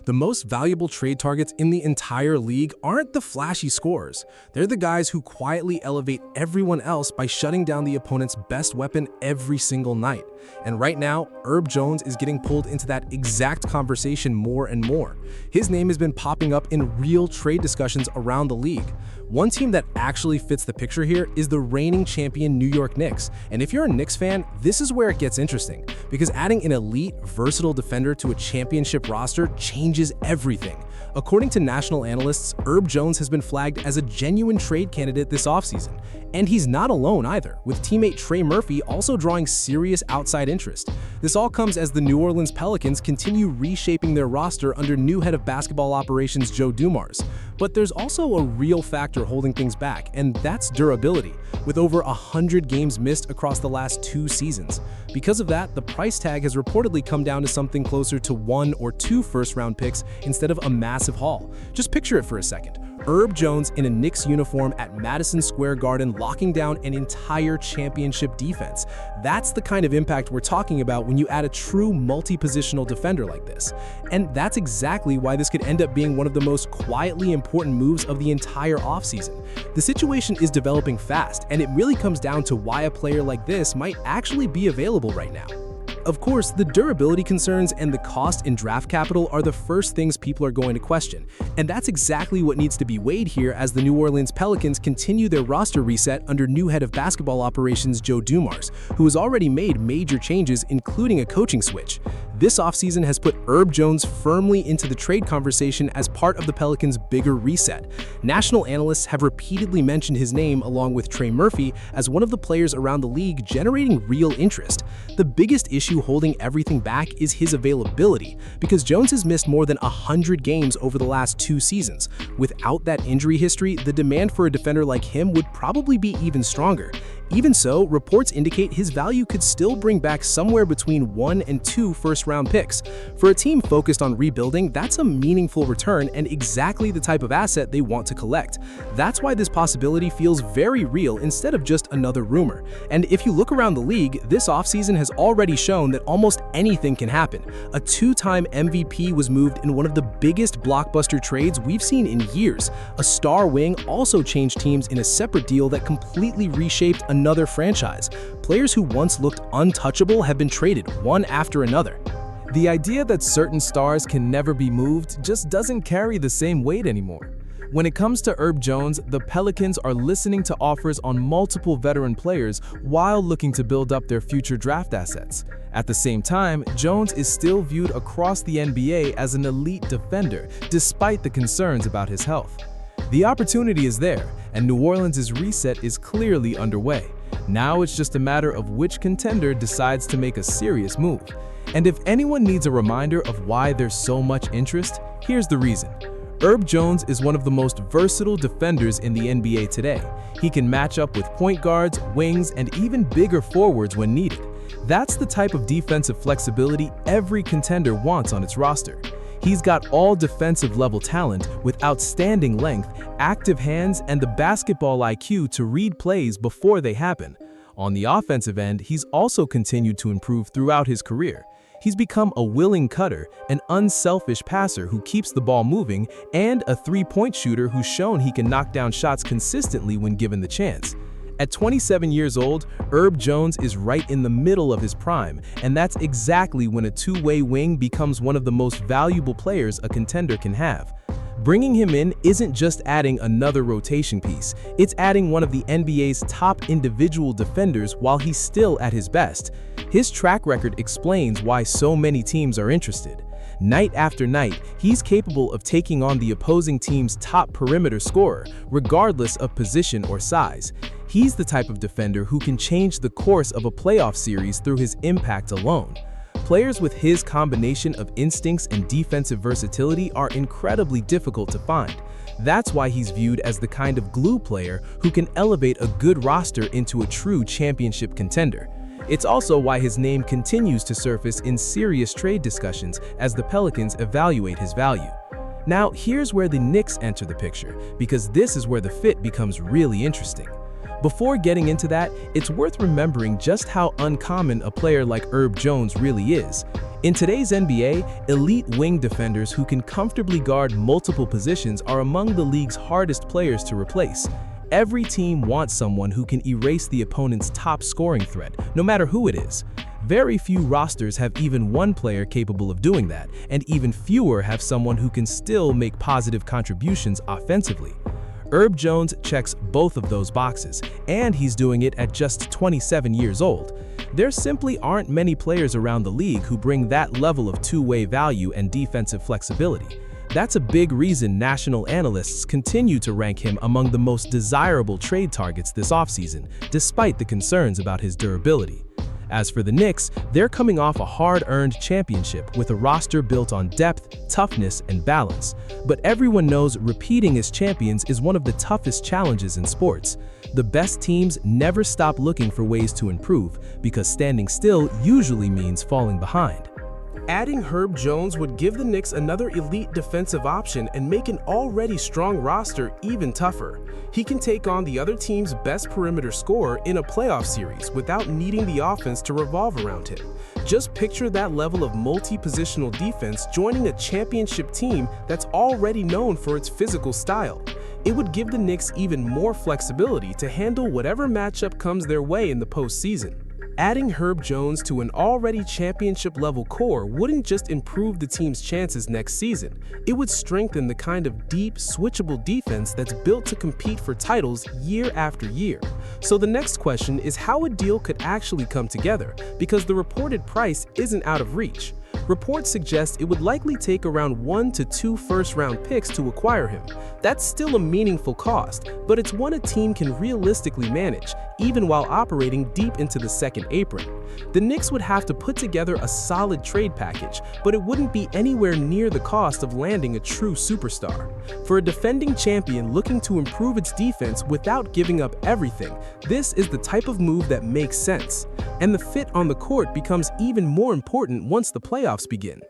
The most valuable trade targets in the entire league aren't the flashy scorers. They're the guys who quietly elevate everyone else by shutting down the opponent's best weapon every single night. And right now, Herb Jones is getting pulled into that exact conversation more and more. His name has been popping up in real trade discussions around the league. One team that actually fits the picture here is the reigning champion New York Knicks. And if you're a Knicks fan, this is where it gets interesting, because adding an elite, versatile defender to a championship roster changes everything. According to national analysts, Herb Jones has been flagged as a genuine trade candidate this offseason. And he's not alone either, with teammate Trey Murphy also drawing serious outside interest. This all comes as the New Orleans Pelicans continue reshaping their roster under new head of basketball operations Joe Dumars. But there's also a real factor holding things back, and that's durability, with over 100 games missed across the last 2 seasons. Because of that, the price tag has reportedly come down to something closer to 1 or 2 first-round picks instead of a massive haul. Just picture it for a second. Herb Jones in a Knicks uniform at Madison Square Garden locking down an entire championship defense. That's the kind of impact we're talking about when you add a true multi-positional defender like this. And that's exactly why this could end up being one of the most quietly important moves of the entire offseason. The situation is developing fast, and it really comes down to why a player like this might actually be available right now. Of course, the durability concerns and the cost in draft capital are the first things people are going to question, and that's exactly what needs to be weighed here as the New Orleans Pelicans continue their roster reset under new head of basketball operations Joe Dumars, who has already made major changes, including a coaching switch. This offseason has put Herb Jones firmly into the trade conversation as part of the Pelicans' bigger reset. National analysts have repeatedly mentioned his name along with Trey Murphy as one of the players around the league generating real interest. The biggest issue holding everything back is his availability, because Jones has missed more than 100 games over the last 2 seasons. Without that injury history, the demand for a defender like him would probably be even stronger. Even so, reports indicate his value could still bring back somewhere between 1 and 2 first-round picks. For a team focused on rebuilding, that's a meaningful return and exactly the type of asset they want to collect. That's why this possibility feels very real instead of just another rumor. And if you look around the league, this offseason has already shown that almost anything can happen. A 2-time MVP was moved in one of the biggest blockbuster trades we've seen in years. A star wing also changed teams in a separate deal that completely reshaped another franchise. Players who once looked untouchable have been traded one after another. The idea that certain stars can never be moved just doesn't carry the same weight anymore. When it comes to Herb Jones, the Pelicans are listening to offers on multiple veteran players while looking to build up their future draft assets. At the same time, Jones is still viewed across the NBA as an elite defender, despite the concerns about his health. The opportunity is there, and New Orleans' reset is clearly underway. Now it's just a matter of which contender decides to make a serious move. And if anyone needs a reminder of why there's so much interest, here's the reason. Herb Jones is one of the most versatile defenders in the NBA today. He can match up with point guards, wings, and even bigger forwards when needed. That's the type of defensive flexibility every contender wants on its roster. He's got all defensive-level talent with outstanding length, active hands, and the basketball IQ to read plays before they happen. On the offensive end, he's also continued to improve throughout his career. He's become a willing cutter, an unselfish passer who keeps the ball moving, and a three-point shooter who's shown he can knock down shots consistently when given the chance. At 27 years old, Herb Jones is right in the middle of his prime, and that's exactly when a two-way wing becomes one of the most valuable players a contender can have. Bringing him in isn't just adding another rotation piece, it's adding one of the NBA's top individual defenders while he's still at his best. His track record explains why so many teams are interested. Night after night, he's capable of taking on the opposing team's top perimeter scorer, regardless of position or size. He's the type of defender who can change the course of a playoff series through his impact alone. Players with his combination of instincts and defensive versatility are incredibly difficult to find. That's why he's viewed as the kind of glue player who can elevate a good roster into a true championship contender. It's also why his name continues to surface in serious trade discussions as the Pelicans evaluate his value. Now, here's where the Knicks enter the picture, because this is where the fit becomes really interesting. Before getting into that, it's worth remembering just how uncommon a player like Herb Jones really is. In today's NBA, elite wing defenders who can comfortably guard multiple positions are among the league's hardest players to replace. Every team wants someone who can erase the opponent's top scoring threat, no matter who it is. Very few rosters have even one player capable of doing that, and even fewer have someone who can still make positive contributions offensively. Herb Jones checks both of those boxes, and he's doing it at just 27 years old. There simply aren't many players around the league who bring that level of two-way value and defensive flexibility. That's a big reason national analysts continue to rank him among the most desirable trade targets this offseason, despite the concerns about his durability. As for the Knicks, they're coming off a hard-earned championship with a roster built on depth, toughness, and balance. But everyone knows repeating as champions is one of the toughest challenges in sports. The best teams never stop looking for ways to improve, because standing still usually means falling behind. Adding Herb Jones would give the Knicks another elite defensive option and make an already strong roster even tougher. He can take on the other team's best perimeter scorer in a playoff series without needing the offense to revolve around him. Just picture that level of multi-positional defense joining a championship team that's already known for its physical style. It would give the Knicks even more flexibility to handle whatever matchup comes their way in the postseason. Adding Herb Jones to an already championship-level core wouldn't just improve the team's chances next season, it would strengthen the kind of deep, switchable defense that's built to compete for titles year after year. So the next question is how a deal could actually come together, because the reported price isn't out of reach. Reports suggest it would likely take around 1 to 2 first-round picks to acquire him. That's still a meaningful cost, but it's one a team can realistically manage, even while operating deep into the second apron. The Knicks would have to put together a solid trade package, but it wouldn't be anywhere near the cost of landing a true superstar. For a defending champion looking to improve its defense without giving up everything, this is the type of move that makes sense. And the fit on the court becomes even more important once the playoffs begin.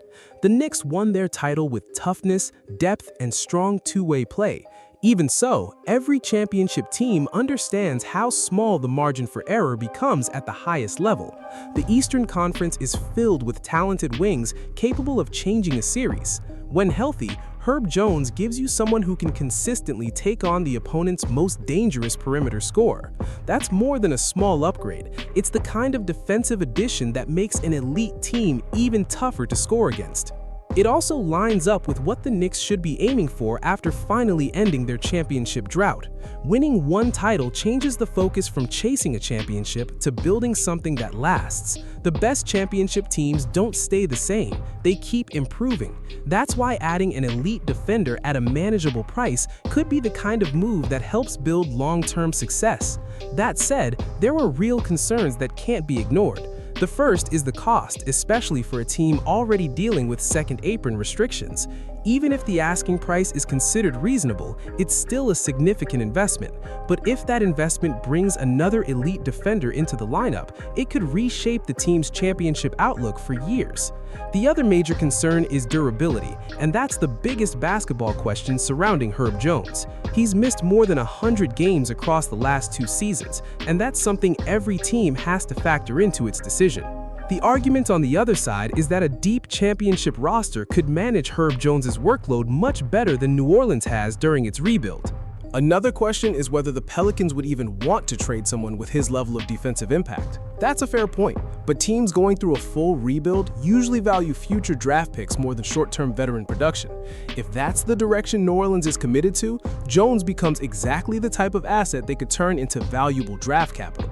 The Knicks won their title with toughness, depth, and strong two-way play. Even so, every championship team understands how small the margin for error becomes at the highest level. The Eastern Conference is filled with talented wings capable of changing a series. When healthy, Herb Jones gives you someone who can consistently take on the opponent's most dangerous perimeter scorer. That's more than a small upgrade. It's the kind of defensive addition that makes an elite team even tougher to score against. It also lines up with what the Knicks should be aiming for after finally ending their championship drought. Winning one title changes the focus from chasing a championship to building something that lasts. The best championship teams don't stay the same, they keep improving. That's why adding an elite defender at a manageable price could be the kind of move that helps build long-term success. That said, there are real concerns that can't be ignored. The first is the cost, especially for a team already dealing with second apron restrictions. Even if the asking price is considered reasonable, it's still a significant investment. But if that investment brings another elite defender into the lineup, it could reshape the team's championship outlook for years. The other major concern is durability, and that's the biggest basketball question surrounding Herb Jones. He's missed more than 100 games across the last 2 seasons, and that's something every team has to factor into its decision. The argument on the other side is that a deep championship roster could manage Herb Jones's workload much better than New Orleans has during its rebuild. Another question is whether the Pelicans would even want to trade someone with his level of defensive impact. That's a fair point, but teams going through a full rebuild usually value future draft picks more than short-term veteran production. If that's the direction New Orleans is committed to, Jones becomes exactly the type of asset they could turn into valuable draft capital.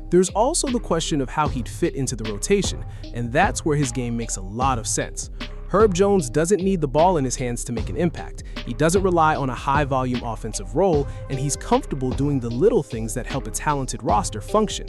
There's also the question of how he'd fit into the rotation, and that's where his game makes a lot of sense. Herb Jones doesn't need the ball in his hands to make an impact. He doesn't rely on a high-volume offensive role, and he's comfortable doing the little things that help a talented roster function.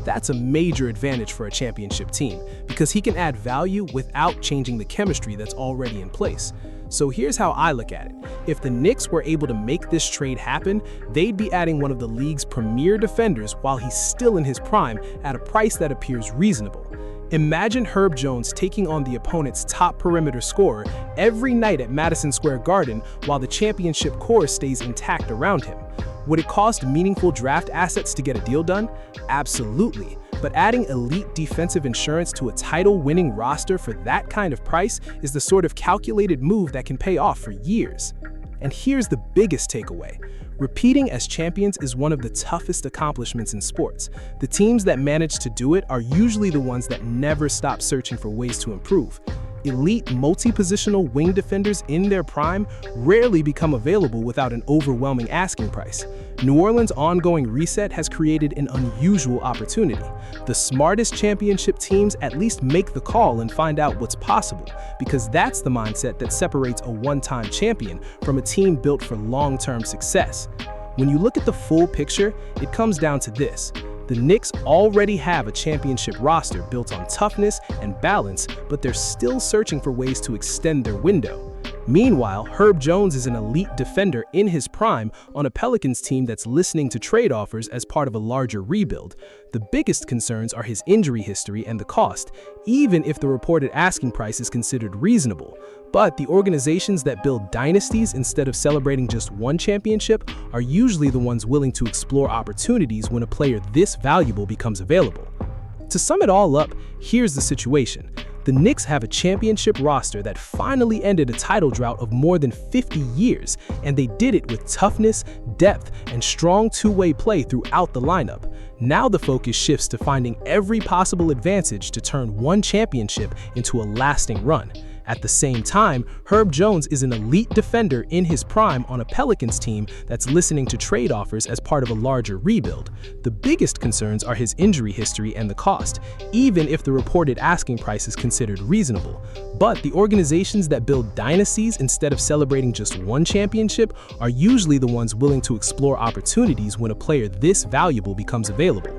That's a major advantage for a championship team, because he can add value without changing the chemistry that's already in place. So here's how I look at it. If the Knicks were able to make this trade happen, they'd be adding one of the league's premier defenders while he's still in his prime at a price that appears reasonable. Imagine Herb Jones taking on the opponent's top perimeter scorer every night at Madison Square Garden while the championship core stays intact around him. Would it cost meaningful draft assets to get a deal done? Absolutely. But adding elite defensive insurance to a title-winning roster for that kind of price is the sort of calculated move that can pay off for years. And here's the biggest takeaway. Repeating as champions is one of the toughest accomplishments in sports. The teams that manage to do it are usually the ones that never stop searching for ways to improve. Elite multi-positional wing defenders in their prime rarely become available without an overwhelming asking price. New Orleans' ongoing reset has created an unusual opportunity. The smartest championship teams at least make the call and find out what's possible, because that's the mindset that separates a one-time champion from a team built for long-term success. When you look at the full picture, it comes down to this. The Knicks already have a championship roster built on toughness and balance, but they're still searching for ways to extend their window. Meanwhile, Herb Jones is an elite defender in his prime on a Pelicans team that's listening to trade offers as part of a larger rebuild. The biggest concerns are his injury history and the cost, even if the reported asking price is considered reasonable. But the organizations that build dynasties instead of celebrating just one championship are usually the ones willing to explore opportunities when a player this valuable becomes available. To sum it all up, here's the situation. The Knicks have a championship roster that finally ended a title drought of more than 50 years, and they did it with toughness, depth, and strong two-way play throughout the lineup. Now the focus shifts to finding every possible advantage to turn one championship into a lasting run. At the same time, Herb Jones is an elite defender in his prime on a Pelicans team that's listening to trade offers as part of a larger rebuild. The biggest concerns are his injury history and the cost, even if the reported asking price is considered reasonable. But the organizations that build dynasties instead of celebrating just one championship are usually the ones willing to explore opportunities when a player this valuable becomes available.